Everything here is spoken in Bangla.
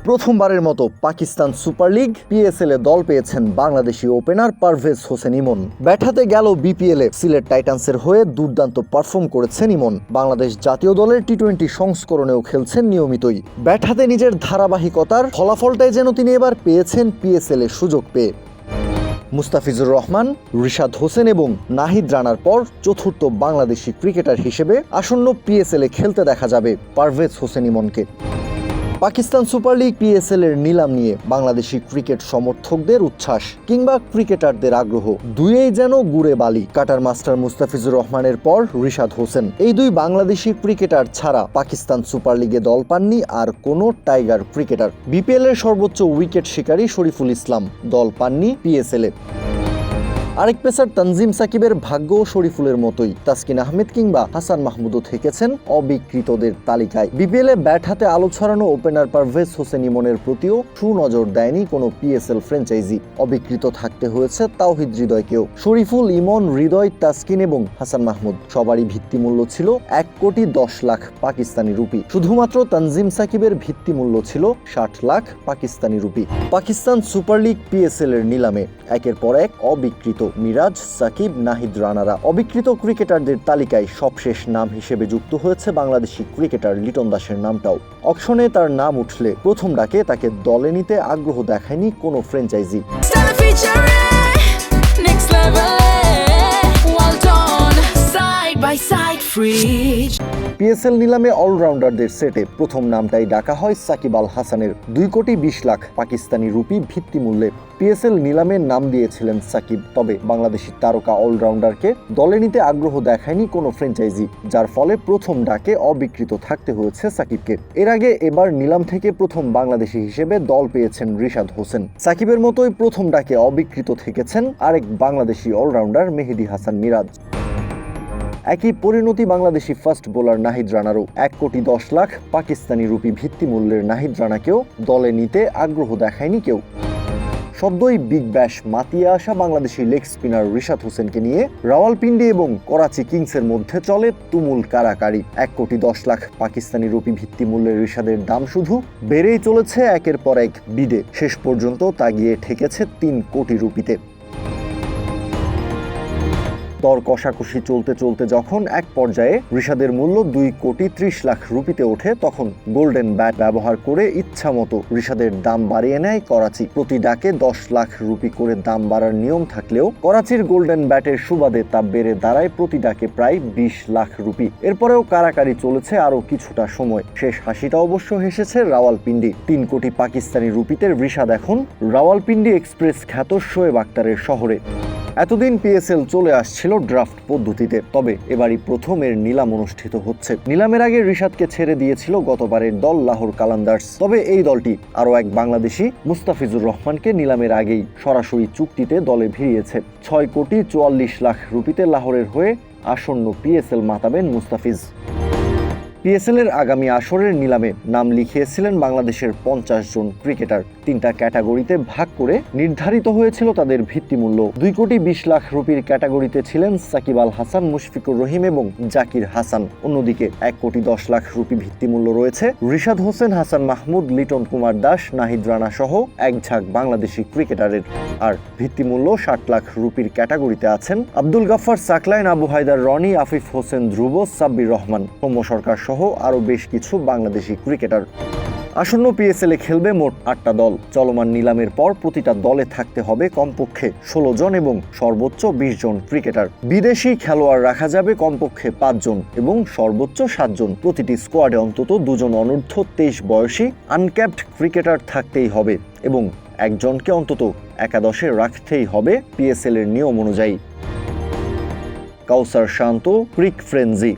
প্রথমবারের মতো পাকিস্তান সুপার লিগ পিএসএল এ দল পেয়েছেন বাংলাদেশি ওপেনার পারভেজ হোসেন ইমন। ব্যাট হাতে গেল বিপিএল এ সিলেট টাইটান্সের হয়ে দুর্দান্ত পারফর্ম করেছেন ইমন। বাংলাদেশ জাতীয় দলের টি-20 সংস্করণেও খেলছেন নিয়মিতই। ব্যাট হাতে নিজের ধারাবাহিকতার ফলাফলটাই যেন তিনি এবার পেয়েছেন পিএসএল এর সুযোগ পেয়ে। মুস্তাফিজুর রহমান, রিশাদ হোসেন এবং নাহিদ রানার পর চতুর্থ বাংলাদেশি ক্রিকেটার হিসেবে আসন্ন পিএসএল এ খেলতে দেখা যাবে পারভেজ হোসেন ইমনকে। পাকিস্তান সুপার লিগ পিএসএল এর নিলাম নিয়ে বাংলাদেশি ক্রিকেট সমর্থকদের উচ্ছ্বাস কিংবা ক্রিকেটারদের আগ্রহ দুইয়েই যেন গুড়ে বালি। কাটার মাস্টার মুস্তাফিজুর রহমানের পর রিশাদ হোসেন, এই দুই বাংলাদেশি ক্রিকেটার ছাড়া পাকিস্তান সুপার লিগে দল পাননি আর কোনো টাইগার ক্রিকেটার। বিপিএল এর সর্বোচ্চ উইকেট শিকারী শরীফুল ইসলাম দল পাননি পিএসএল এ। আরেক পেসার তানজিম সাকিবের ভাগ্য শরীফুলের মতোই তাসকিন আহমেদ কিংবা হাসান মাহমুদও থেকেছেন অবিকৃতদের তালিকায়। বিপিএল এ ব্যাট হাতে আলো ছড়ানো ওপেনার পারভেজ হোসেন ইমনের প্রতিও সুনজর দেয়নি কোনো পিএসএল ফ্র্যাঞ্চাইজি। অবিকৃত থাকতে হয়েছে তাওহিদ হৃদয়কেও। শরীফুল, ইমন, হৃদয়, তাসকিন এবং হাসান মাহমুদ সবারই ভিত্তিমূল্য ছিল 1,10,00,000 পাকিস্তানি রুপি। শুধুমাত্র তানজিম সাকিবের ভিত্তিমূল্য ছিল 60 lakh Pakistani rupee. Pakistan super league PSL এর নিলামে একের পর এক অবিকৃত মিরাজ, সাকিব, নাহিদ রানারা। অবিকৃত ক্রিকেটারদের তালিকায় সবশেষ নাম হিসেবে যুক্ত হয়েছে বাংলাদেশি ক্রিকেটার লিটন দাসের নামটাও। অকশনে তার নাম উঠলে প্রথম ডাকে তাকে দলে নিতে আগ্রহ দেখায়নি কোনো ফ্র্যাঞ্চাইজি। পিএসএল নিলামে অলরাউন্ডারদের সেটে প্রথম নামটাই ডাকা হয় সাকিব আল হাসানের। 2,20,00,000 পাকিস্তানি রুপি ভিত্তিমূল্যে পিএসএল নিলামে নাম দিয়েছিলেন সাকিব। তবে বাংলাদেশি তারকা অলরাউন্ডারকে দলে নিতে আগ্রহ দেখায়নি কোনো ফ্র্যাঞ্চাইজি, যার ফলে প্রথম ডাকে অবিকৃত থাকতে হয়েছে সাকিবকে। এর আগে এবার নিলাম থেকে প্রথম বাংলাদেশি হিসেবে দল পেয়েছেন রিশাদ হোসেন। সাকিবের মতোই প্রথম ডাকে অবিকৃত থেকেছেন আরেক বাংলাদেশি অলরাউন্ডার মেহেদী হাসান মিরাজ। একই পরিণতি বাংলাদেশি ফাস্ট বোলার নাহিদ রানারও। 1,10,00,000 পাকিস্তানি রুপি ভিত্তিমূল্যের নাহিদ রানাকেও দলে নিতে আগ্রহ দেখায়নি কেউ। সদ্যই বিগ ব্যাশ মাতিয়ে আসা বাংলাদেশি লেগ স্পিনার রিশাদ হোসেনকে নিয়ে রাওয়ালপিন্ডি এবং করাচি কিংসের মধ্যে চলে তুমুল কারাকারি। 1,10,00,000 পাকিস্তানি রুপি ভিত্তিমূল্যের রিশাদের দাম শুধু বেড়েই চলেছে একের পর এক বিডে। শেষ পর্যন্ত তা গিয়ে ঠেকেছে 3 কোটি রুপিতে। দর কষাকষি চলতে চলতে যখন এক পর্যায়ে রিশাদের মূল্য 2,30,00,000 রুপিতে ওঠে, তখন গোল্ডেন ব্যাট ব্যবহার করে ইচ্ছামতো রিশাদের দাম বাড়িয়ে নেয় করাচি। প্রতি ডাকে 10 লাখ রুপি করে দাম বাড়ার নিয়ম থাকলেও করাচির গোল্ডেন ব্যাটের সুবাদে তা বেড়ে দাঁড়ায় প্রতি ডাকে প্রায় 20 লাখ রুপি। এরপরেও কারাকারি চলেছে আরও কিছুটা সময়। শেষ হাসিটা অবশ্য হেসেছে রাওয়ালপিন্ডি। 3 কোটি পাকিস্তানি রুপিতে রিশাদ এখন রাওয়ালপিন্ডি এক্সপ্রেস খ্যাত শোয়েব আক্তারের শহরে। এতদিন পিএসএল চলে আসছিল ড্রাফট পদ্ধতিতে, তবে এবারই প্রথম এর নিলাম অনুষ্ঠিত হচ্ছে। নিলামের আগে রিশাদকে ছেড়ে দিয়েছিল গতবারের দল লাহোর কালান্দার্স। তবে এই দলটি আরও এক বাংলাদেশি মুস্তাফিজুর রহমানকে নিলামের আগেই সরাসরি চুক্তিতে দলে ভিড়িয়েছে। 6,44,00,000 রুপিতে লাহোরের হয়ে আসন্ন পিএসএল মাতাবেন মুস্তাফিজ। পিএসএল এর আগামী আসরের নিলামে নাম লিখিয়েছিলেন বাংলাদেশের 50 জন ক্রিকেটার। 3টা ক্যাটাগরিতে ভাগ করে নির্ধারিত হয়েছিল তাদের ভিত্তিমূল্য। 2,20,00,000 রুপির ক্যাটাগরিতে ছিলেন সাকিব আল হাসান, মুশফিকুর রহিম এবং জাকির হাসান। অন্যদিকে 1,10,00,000 রুপি ভিত্তিমূল্য রয়েছে রিশাদ হোসেন, হাসান মাহমুদ, লিটন কুমার দাস, নাহিদ রানা সহ এক ঝাঁক বাংলাদেশি ক্রিকেটারের। আর ভিত্তিমূল্য 60 লাখ রুপির ক্যাটাগরিতে আছেন আব্দুল গাফফার সাকলাইন, আবু হায়দার রনি, আফিফ হোসেন ধ্রুব, সাব্বির রহমান, সৌম্য সরকার সহ আরও বেশ কিছু বাংলাদেশি ক্রিকেটার। আসন্ন পিএসএল এ খেলবে মোট 8টা দল। চলমান নিলামের পর প্রতিটা দলে থাকতে হবে কমপক্ষে 16 জন এবং সর্বোচ্চ 20 জন ক্রিকেটার। বিদেশি খেলোয়াড় রাখা যাবে কমপক্ষে 5 জন এবং সর্বোচ্চ 7 জন। প্রতিটি স্কোয়াডে অন্তত 2 জন অনূর্ধ্ব 23 বয়সী আনক্যাপড ক্রিকেটার থাকতেই হবে এবং একজনকে অন্তত একাদশে রাখতেই হবে পিএসএল এর নিয়ম অনুযায়ী। কাউসার শান্ত, ক্রিক ফ্রেঞ্জি।